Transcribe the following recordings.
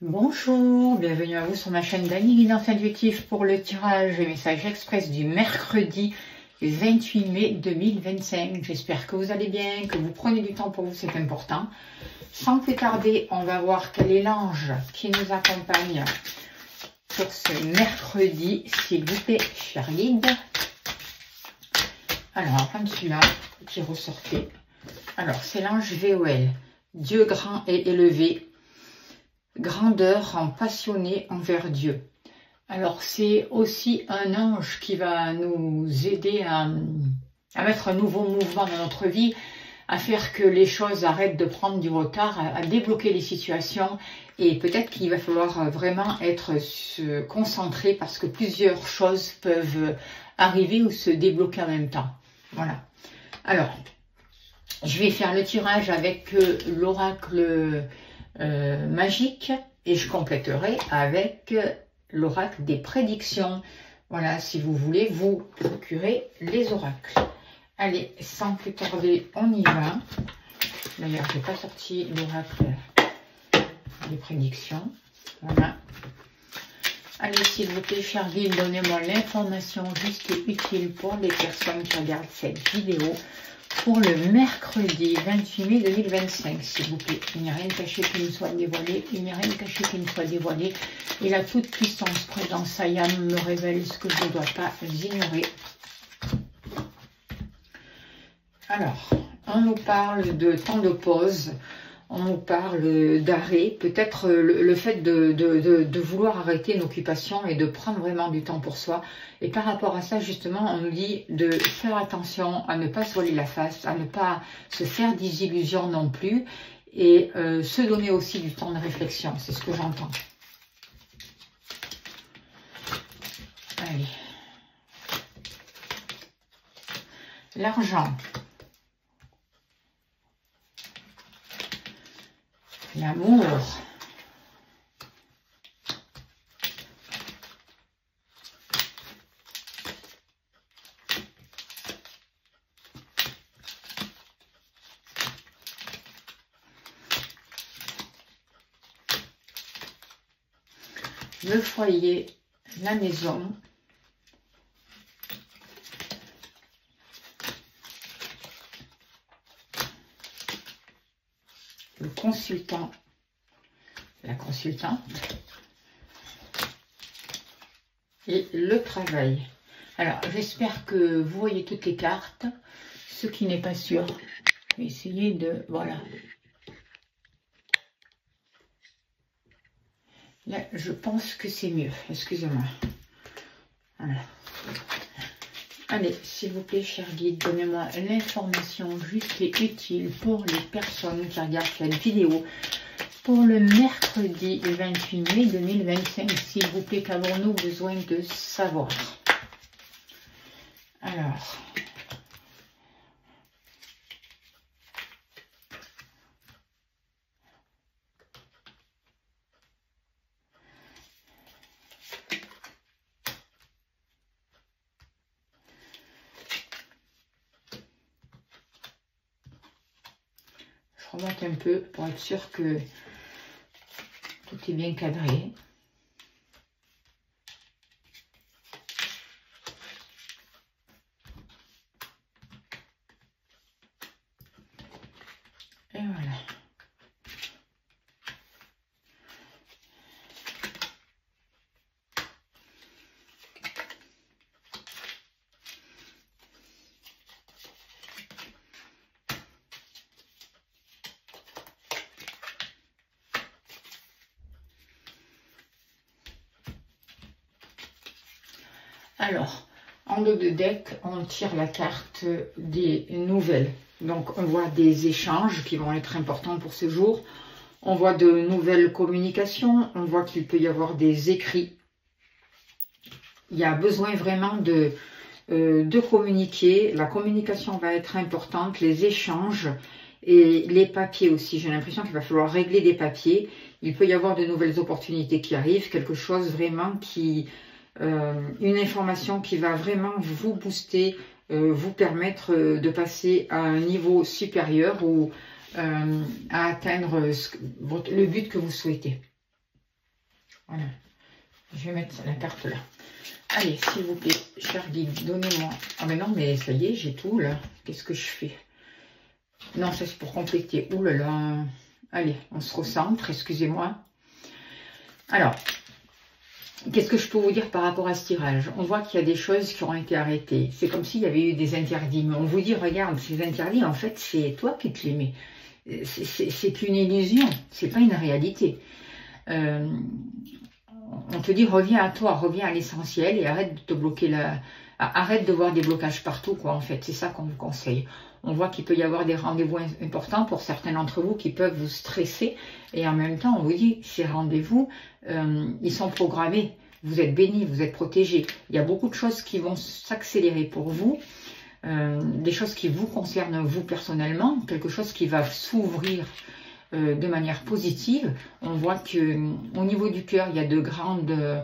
Bonjour, bienvenue à vous sur ma chaîne d'Annie Guidance Intuitive pour le tirage et message express du mercredi 28 mai 2025. J'espère que vous allez bien, que vous prenez du temps pour vous, c'est important. Sans plus tarder, on va voir quel est l'ange qui nous accompagne pour ce mercredi, s'il vous plaît, cher guide. Alors, enfin celui-là qui ressortait. Alors, c'est l'ange VOL, Dieu grand et élevé. Grandeur en passionné envers Dieu. Alors c'est aussi un ange qui va nous aider à mettre un nouveau mouvement dans notre vie, à faire que les choses arrêtent de prendre du retard, à débloquer les situations, et peut-être qu'il va falloir vraiment se concentrer parce que plusieurs choses peuvent arriver ou se débloquer en même temps. Voilà. Alors, je vais faire le tirage avec l'oracle magique et je compléterai avec l'oracle des prédictions. Voilà, si vous voulez vous procurer les oracles. Allez, sans plus tarder, on y va. D'ailleurs, je n'ai pas sorti l'oracle des prédictions. Voilà. Allez, s'il vous plaît, cher guide, donnez-moi l'information juste et utile pour les personnes qui regardent cette vidéo. Pour le mercredi 28 mai 2025, s'il vous plaît, il n'y a rien de caché qui me soit dévoilé, il n'y a rien de caché qui me soit dévoilé, et la toute puissance présente Sayam me révèle ce que je ne dois pas ignorer. Alors, on nous parle de temps de pause, on nous parle d'arrêt, peut-être le fait de vouloir arrêter une occupation et de prendre vraiment du temps pour soi. Et par rapport à ça, justement, on nous dit de faire attention à ne pas se voiler la face, à ne pas se faire des illusions non plus, et se donner aussi du temps de réflexion, c'est ce que j'entends. Allez. L'argent. L'amour. Le foyer, la maison. Le consultant, la consultante et le travail. Alors, j'espère que vous voyez toutes les cartes. Ce qui n'est pas sûr, essayez de... Voilà. Là, je pense que c'est mieux. Excusez-moi. Voilà. Allez, s'il vous plaît, cher guide, donnez-moi l'information juste et utile pour les personnes qui regardent cette vidéo pour le mercredi 28 mai 2025. S'il vous plaît, qu'avons-nous besoin de savoir? Alors, je remonte un peu pour être sûr que tout est bien cadré. Et voilà. Alors, en dos de deck, on tire la carte des nouvelles. Donc, on voit des échanges qui vont être importants pour ce jour. On voit de nouvelles communications. On voit qu'il peut y avoir des écrits. Il y a besoin vraiment de communiquer. La communication va être importante. Les échanges et les papiers aussi. J'ai l'impression qu'il va falloir régler des papiers. Il peut y avoir de nouvelles opportunités qui arrivent. Quelque chose vraiment qui... une information qui va vraiment vous booster, vous permettre de passer à un niveau supérieur ou à atteindre le but que vous souhaitez. Voilà. Je vais mettre la carte là. Allez, s'il vous plaît, cher guide, donnez-moi. Ah mais non, mais ça y est, j'ai tout là. Qu'est-ce que je fais? Non, ça c'est pour compléter. Ouh là là. Allez, on se recentre, excusez-moi. Alors, qu'est-ce que je peux vous dire par rapport à ce tirage? On voit qu'il y a des choses qui ont été arrêtées. C'est comme s'il y avait eu des interdits. Mais on vous dit, regarde, ces interdits, en fait, c'est toi qui te les mets. C'est qu'une illusion, c'est pas une réalité. On te dit, reviens à toi, reviens à l'essentiel et arrête de te bloquer là. Arrête de voir des blocages partout, quoi, en fait. C'est ça qu'on vous conseille. On voit qu'il peut y avoir des rendez-vous importants pour certains d'entre vous qui peuvent vous stresser. Et en même temps, on vous dit, ces rendez-vous, ils sont programmés. Vous êtes bénis, vous êtes protégés. Il y a beaucoup de choses qui vont s'accélérer pour vous. Des choses qui vous concernent, vous, personnellement. Quelque chose qui va s'ouvrir de manière positive. On voit qu'au niveau du cœur, il y a de grandes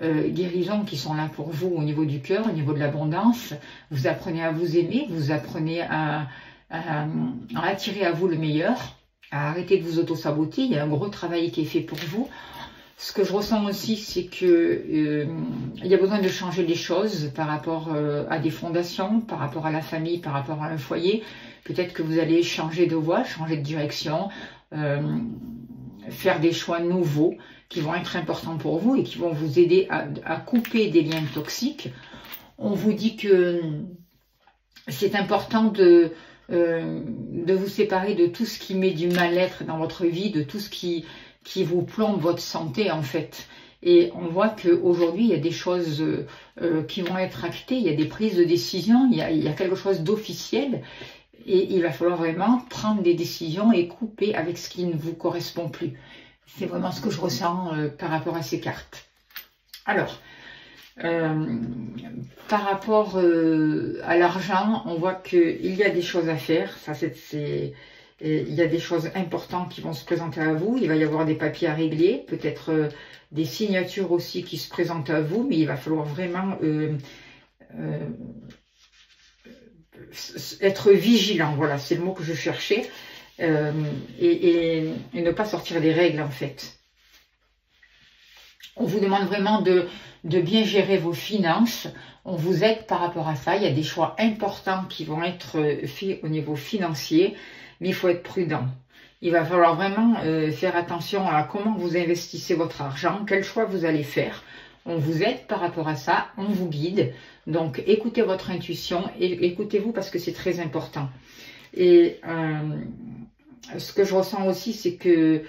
guérisons qui sont là pour vous au niveau du cœur, au niveau de l'abondance. Vous apprenez à vous aimer, vous apprenez à attirer à vous le meilleur, à arrêter de vous auto-saboter. Il y a un gros travail qui est fait pour vous. Ce que je ressens aussi, c'est que il y a besoin de changer les choses par rapport à des fondations, par rapport à la famille, par rapport à un foyer. Peut-être que vous allez changer de voie, changer de direction, faire des choix nouveaux qui vont être importants pour vous et qui vont vous aider à couper des liens toxiques. On vous dit que c'est important de vous séparer de tout ce qui met du mal-être dans votre vie, de tout ce qui vous plombe votre santé en fait. Et on voit qu'aujourd'hui, il y a des choses qui vont être actées, il y a des prises de décision, il y a quelque chose d'officiel. Et il va falloir vraiment prendre des décisions et couper avec ce qui ne vous correspond plus. C'est vraiment ce que je ressens par rapport à ces cartes. Alors, par rapport à l'argent, on voit qu'il y a des choses à faire. Ça, il y a des choses importantes qui vont se présenter à vous. Il va y avoir des papiers à régler, peut-être des signatures aussi qui se présentent à vous, mais il va falloir vraiment être vigilant. Voilà, c'est le mot que je cherchais. Et ne pas sortir des règles, en fait. On vous demande vraiment de bien gérer vos finances. On vous aide par rapport à ça. Il y a des choix importants qui vont être faits au niveau financier, mais il faut être prudent. Il va falloir vraiment faire attention à comment vous investissez votre argent, quel choix vous allez faire. On vous aide par rapport à ça, on vous guide. Donc, écoutez votre intuition et écoutez-vous parce que c'est très important. Et ce que je ressens aussi, c'est que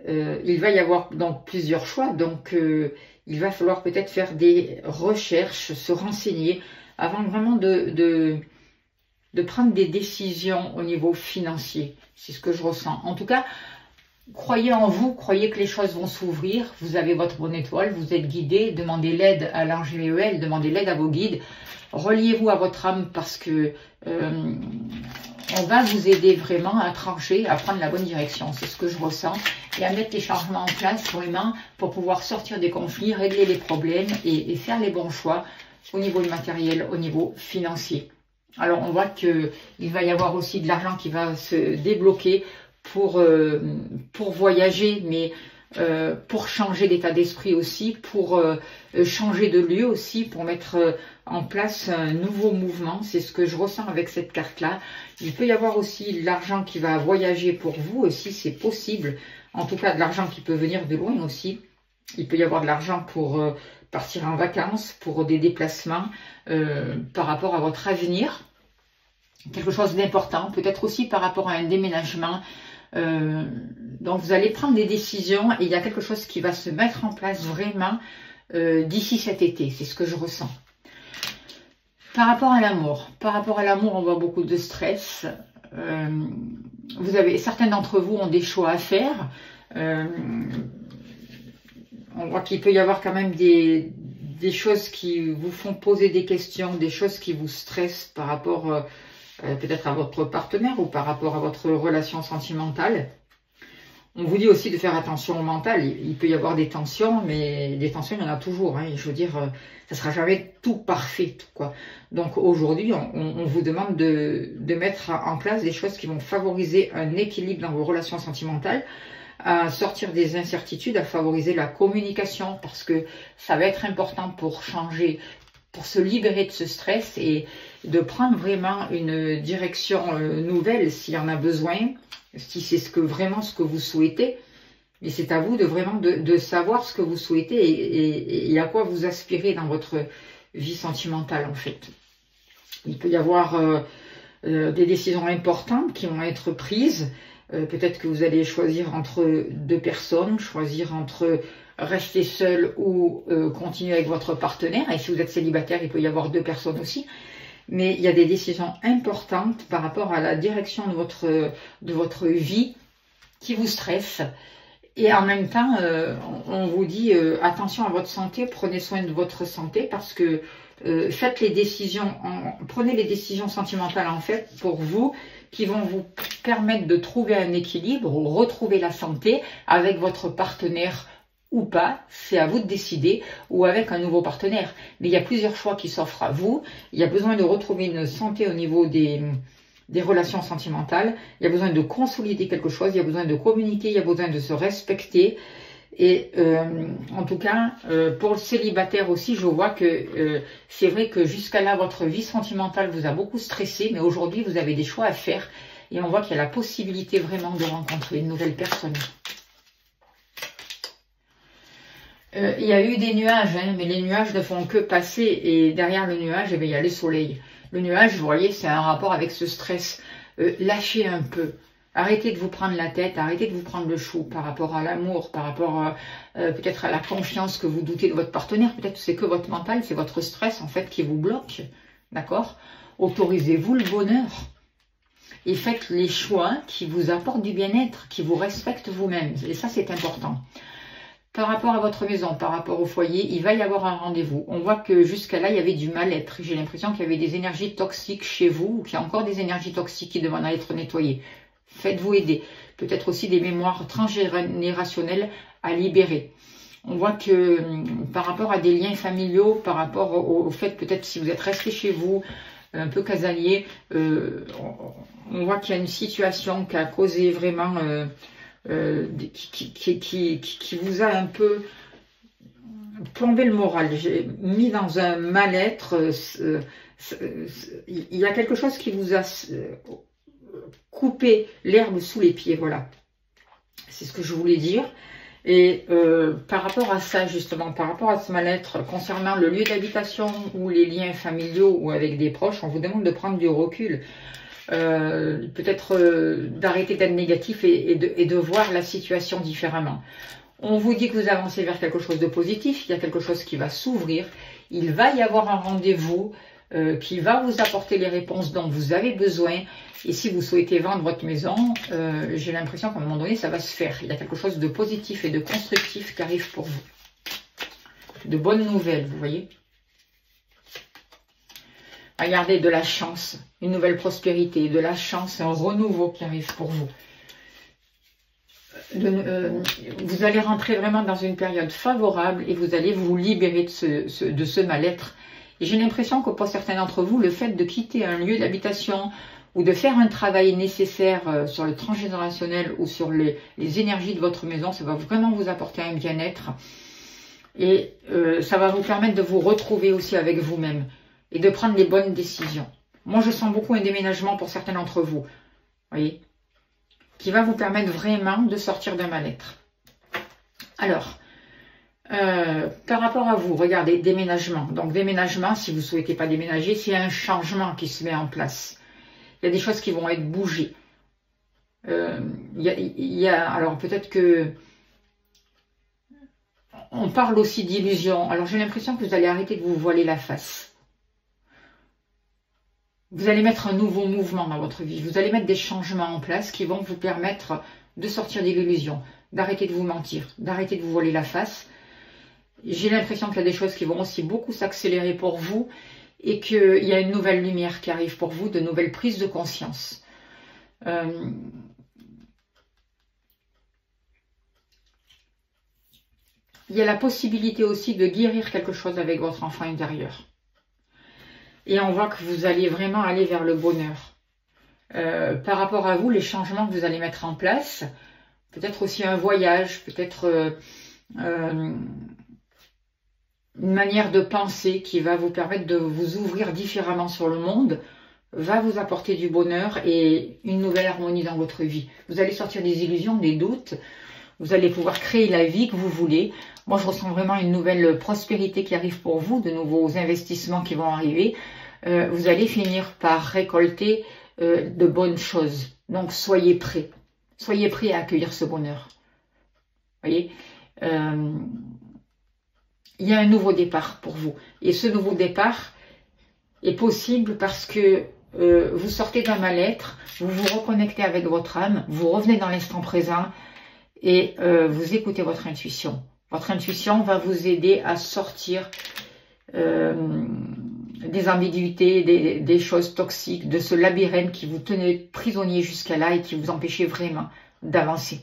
il va y avoir donc plusieurs choix. Donc, il va falloir peut-être faire des recherches, se renseigner avant vraiment de prendre des décisions au niveau financier. C'est ce que je ressens. En tout cas, croyez en vous, croyez que les choses vont s'ouvrir. Vous avez votre bonne étoile, vous êtes guidé. Demandez l'aide à l'ange VEL, demandez l'aide à vos guides. Reliez-vous à votre âme parce que on va vous aider vraiment à trancher, à prendre la bonne direction. C'est ce que je ressens. Et à mettre les changements en place vraiment pour pouvoir sortir des conflits, régler les problèmes et faire les bons choix au niveau matériel, au niveau financier. Alors on voit qu'il va y avoir aussi de l'argent qui va se débloquer pour voyager, mais pour changer d'état d'esprit aussi, pour changer de lieu aussi, pour mettre en place un nouveau mouvement. C'est ce que je ressens avec cette carte-là. Il peut y avoir aussi de l'argent qui va voyager pour vous aussi, c'est possible. En tout cas, de l'argent qui peut venir de loin aussi. Il peut y avoir de l'argent pour partir en vacances, pour des déplacements, par rapport à votre avenir. Quelque chose d'important, peut-être aussi par rapport à un déménagement. Donc vous allez prendre des décisions et il y a quelque chose qui va se mettre en place vraiment d'ici cet été, c'est ce que je ressens. Par rapport à l'amour, on voit beaucoup de stress. Certains d'entre vous ont des choix à faire. On voit qu'il peut y avoir quand même des choses qui vous font poser des questions, des choses qui vous stressent par rapport peut-être à votre partenaire ou par rapport à votre relation sentimentale. On vous dit aussi de faire attention au mental. Il peut y avoir des tensions, mais des tensions, il y en a toujours. Hein. Je veux dire, ça ne sera jamais tout parfait, quoi. Donc aujourd'hui, on vous demande de mettre en place des choses qui vont favoriser un équilibre dans vos relations sentimentales. à sortir des incertitudes, à favoriser la communication, parce que ça va être important pour changer, pour se libérer de ce stress et de prendre vraiment une direction nouvelle s'il y en a besoin, si c'est vraiment ce que vous souhaitez. Mais c'est à vous de vraiment de savoir ce que vous souhaitez et à quoi vous aspirez dans votre vie sentimentale en fait. Il peut y avoir des décisions importantes qui vont être prises. Peut-être que vous allez choisir entre deux personnes, choisir entre rester seul ou continuer avec votre partenaire. Et si vous êtes célibataire, il peut y avoir deux personnes aussi. Mais il y a des décisions importantes par rapport à la direction de votre vie qui vous stressent. Et en même temps, on vous dit attention à votre santé, prenez soin de votre santé parce que faites les décisions, prenez les décisions sentimentales en fait pour vous qui vont vous permettre de trouver un équilibre ou retrouver la santé avec votre partenaire ou pas, c'est à vous de décider, ou avec un nouveau partenaire. Mais il y a plusieurs choix qui s'offrent à vous. Il y a besoin de retrouver une santé au niveau des relations sentimentales. Il y a besoin de consolider quelque chose, il y a besoin de communiquer, il y a besoin de se respecter. Et en tout cas, pour le célibataire aussi, je vois que c'est vrai que jusqu'à là, votre vie sentimentale vous a beaucoup stressé, mais aujourd'hui, vous avez des choix à faire. Et on voit qu'il y a la possibilité vraiment de rencontrer une nouvelle personne. Il y a eu des nuages, hein, mais les nuages ne font que passer. Et derrière le nuage, eh bien, il y a le soleil. Le nuage, vous voyez, c'est un rapport avec ce stress. Lâchez un peu. Arrêtez de vous prendre la tête, arrêtez de vous prendre le chou par rapport à l'amour, par rapport peut-être à la confiance que vous doutez de votre partenaire. Peut-être que c'est que votre mental, c'est votre stress en fait qui vous bloque. D'accord? Autorisez-vous le bonheur. Et faites les choix qui vous apportent du bien-être, qui vous respectent vous-même. Et ça, c'est important. Par rapport à votre maison, par rapport au foyer, il va y avoir un rendez-vous. On voit que jusqu'à là, il y avait du mal-être. J'ai l'impression qu'il y avait des énergies toxiques chez vous, ou qu'il y a encore des énergies toxiques qui demandent à être nettoyées. Faites-vous aider. Peut-être aussi des mémoires transgénérationnelles à libérer. On voit que par rapport à des liens familiaux, par rapport au fait peut-être si vous êtes resté chez vous, un peu casanier, on voit qu'il y a une situation qui a causé vraiment... qui vous a un peu plombé le moral, j'ai mis dans un mal-être, il y a quelque chose qui vous a coupé l'herbe sous les pieds, voilà, c'est ce que je voulais dire. Et par rapport à ça justement, par rapport à ce mal-être concernant le lieu d'habitation ou les liens familiaux ou avec des proches, on vous demande de prendre du recul. Peut-être d'arrêter d'être négatif et de voir la situation différemment. On vous dit que vous avancez vers quelque chose de positif, il y a quelque chose qui va s'ouvrir, il va y avoir un rendez-vous qui va vous apporter les réponses dont vous avez besoin. Et si vous souhaitez vendre votre maison, j'ai l'impression qu'à un moment donné, ça va se faire. Il y a quelque chose de positif et de constructif qui arrive pour vous. De bonnes nouvelles, vous voyez. Regardez, de la chance, une nouvelle prospérité, de la chance, un renouveau qui arrive pour vous. Vous allez rentrer vraiment dans une période favorable et vous allez vous libérer de ce mal-être. Et j'ai l'impression que pour certains d'entre vous, le fait de quitter un lieu d'habitation ou de faire un travail nécessaire sur le transgénérationnel ou sur les énergies de votre maison, ça va vraiment vous apporter un bien-être. Et ça va vous permettre de vous retrouver aussi avec vous-même. Et de prendre les bonnes décisions. Moi, je sens beaucoup un déménagement pour certains d'entre vous, voyez, qui va vous permettre vraiment de sortir d'un mal-être. Alors, par rapport à vous, regardez, déménagement. Donc, déménagement, si vous ne souhaitez pas déménager, c'est un changement qui se met en place. Il y a des choses qui vont être bougées. Alors, peut-être que... On parle aussi d'illusion. Alors, j'ai l'impression que vous allez arrêter de vous voiler la face. Vous allez mettre un nouveau mouvement dans votre vie. Vous allez mettre des changements en place qui vont vous permettre de sortir de l'illusion, d'arrêter de vous mentir, d'arrêter de vous voiler la face. J'ai l'impression qu'il y a des choses qui vont aussi beaucoup s'accélérer pour vous et qu'il y a une nouvelle lumière qui arrive pour vous, de nouvelles prises de conscience. Il y a la possibilité aussi de guérir quelque chose avec votre enfant intérieur. Et on voit que vous allez vraiment aller vers le bonheur. Par rapport à vous, les changements que vous allez mettre en place, peut-être aussi un voyage, peut-être une manière de penser qui va vous permettre de vous ouvrir différemment sur le monde, va vous apporter du bonheur et une nouvelle harmonie dans votre vie. Vous allez sortir des illusions, des doutes, vous allez pouvoir créer la vie que vous voulez. Moi, je ressens vraiment une nouvelle prospérité qui arrive pour vous, de nouveaux investissements qui vont arriver. Vous allez finir par récolter de bonnes choses. Donc, soyez prêts. Soyez prêts à accueillir ce bonheur. Vous voyez, il y a un nouveau départ pour vous. Et ce nouveau départ est possible parce que vous sortez d'un mal-être, vous vous reconnectez avec votre âme, vous revenez dans l'instant présent et vous écoutez votre intuition. Votre intuition va vous aider à sortir des ambiguïtés, des choses toxiques, de ce labyrinthe qui vous tenait prisonnier jusqu'à là et qui vous empêchait vraiment d'avancer.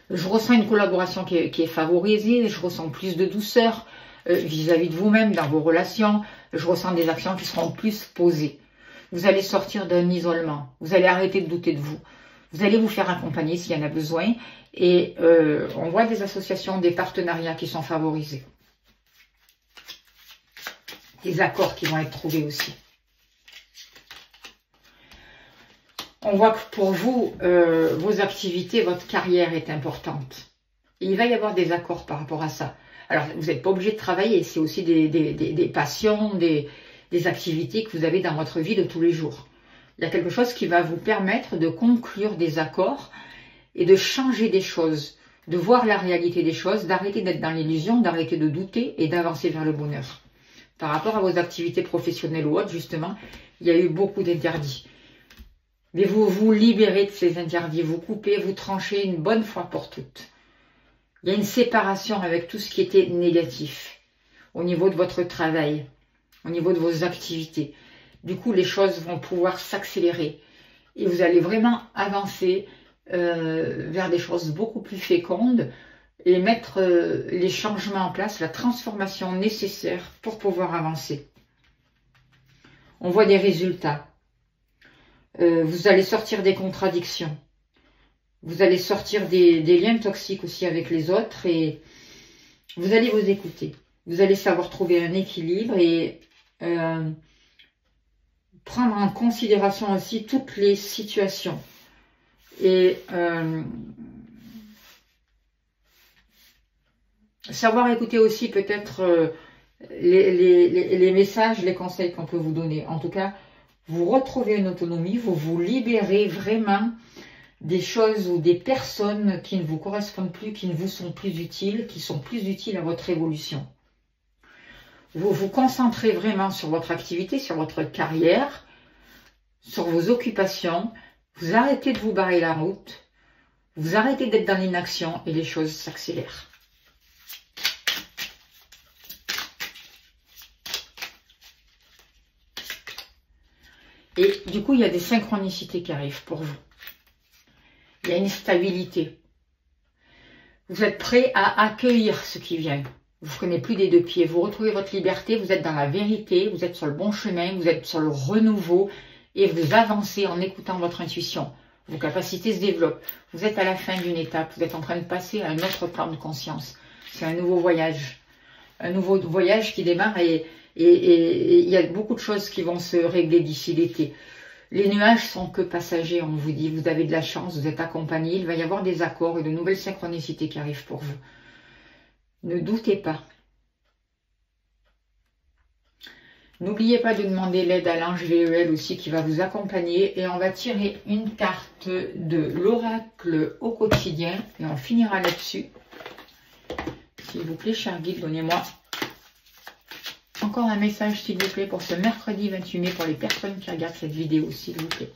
Je ressens une collaboration qui est favorisée, je ressens plus de douceur vis-à-vis de vous-même, dans vos relations, je ressens des actions qui seront plus posées. Vous allez sortir d'un isolement, vous allez arrêter de douter de vous, vous allez vous faire accompagner s'il y en a besoin et on voit des associations, des partenariats qui sont favorisés. Des accords qui vont être trouvés aussi. On voit que pour vous, vos activités, votre carrière est importante. Et il va y avoir des accords par rapport à ça. Alors, vous n'êtes pas obligé de travailler, c'est aussi des passions, des activités que vous avez dans votre vie de tous les jours. Il y a quelque chose qui va vous permettre de conclure des accords et de changer des choses, de voir la réalité des choses, d'arrêter d'être dans l'illusion, d'arrêter de douter et d'avancer vers le bonheur. Par rapport à vos activités professionnelles ou autres, justement, il y a eu beaucoup d'interdits. Mais vous vous libérez de ces interdits, vous coupez, vous tranchez une bonne fois pour toutes. Il y a une séparation avec tout ce qui était négatif au niveau de votre travail, au niveau de vos activités. Du coup, les choses vont pouvoir s'accélérer et vous allez vraiment avancer vers des choses beaucoup plus fécondes et mettre les changements en place, la transformation nécessaire pour pouvoir avancer. On voit des résultats. Vous allez sortir des contradictions. Vous allez sortir des liens toxiques aussi avec les autres et vous allez vous écouter. Vous allez savoir trouver un équilibre et prendre en considération aussi toutes les situations. Et savoir écouter aussi peut-être les messages, les conseils qu'on peut vous donner. En tout cas, vous retrouvez une autonomie, vous vous libérez vraiment des choses ou des personnes qui ne vous correspondent plus, qui ne vous sont plus utiles, qui sont plus utiles à votre évolution. Vous vous concentrez vraiment sur votre activité, sur votre carrière, sur vos occupations. Vous arrêtez de vous barrer la route, vous arrêtez d'être dans l'inaction et les choses s'accélèrent. Et du coup, il y a des synchronicités qui arrivent pour vous. Il y a une stabilité. Vous êtes prêt à accueillir ce qui vient. Vous ne freinez plus des deux pieds. Vous retrouvez votre liberté, vous êtes dans la vérité, vous êtes sur le bon chemin, vous êtes sur le renouveau et vous avancez en écoutant votre intuition. Vos capacités se développent. Vous êtes à la fin d'une étape, vous êtes en train de passer à un autre plan de conscience. C'est un nouveau voyage. Un nouveau voyage qui démarre et il y a beaucoup de choses qui vont se régler d'ici l'été. Les nuages sont que passagers, on vous dit. Vous avez de la chance, vous êtes accompagné. Il va y avoir des accords et de nouvelles synchronicités qui arrivent pour vous. Ne doutez pas. N'oubliez pas de demander l'aide à l'ange VEL aussi qui va vous accompagner. Et on va tirer une carte de l'oracle au quotidien. Et on finira là-dessus. S'il vous plaît, cher guide, donnez-moi encore un message, s'il vous plaît, pour ce mercredi 28 mai, pour les personnes qui regardent cette vidéo, s'il vous plaît.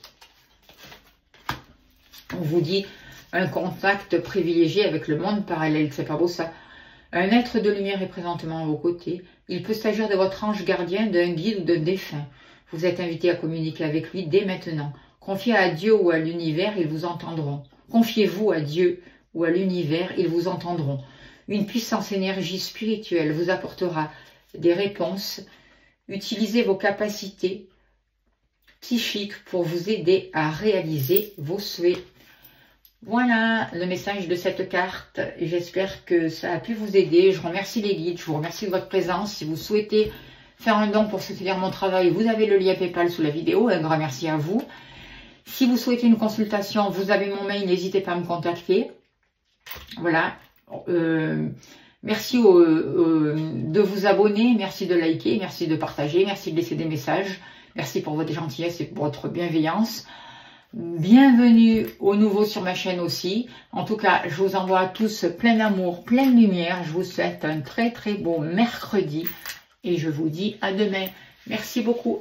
On vous dit un contact privilégié avec le monde parallèle, c'est pas beau ça. Un être de lumière est présentement à vos côtés. Il peut s'agir de votre ange gardien, d'un guide ou d'un défunt. Vous êtes invité à communiquer avec lui dès maintenant. Confiez à Dieu ou à l'univers, ils vous entendront. Confiez-vous à Dieu ou à l'univers, ils vous entendront. Une puissance énergie spirituelle vous apportera des réponses. Utilisez vos capacités psychiques pour vous aider à réaliser vos souhaits. Voilà le message de cette carte. J'espère que ça a pu vous aider. Je remercie les guides, je vous remercie de votre présence. Si vous souhaitez faire un don pour soutenir mon travail, vous avez le lien PayPal sous la vidéo. Un grand merci à vous. Si vous souhaitez une consultation, vous avez mon mail, n'hésitez pas à me contacter. Voilà. Merci de vous abonner, merci de liker, merci de partager, merci de laisser des messages. Merci pour votre gentillesse et pour votre bienveillance. Bienvenue aux nouveaux sur ma chaîne aussi. En tout cas, je vous envoie à tous plein d'amour, plein de lumière. Je vous souhaite un très très beau mercredi et je vous dis à demain. Merci beaucoup.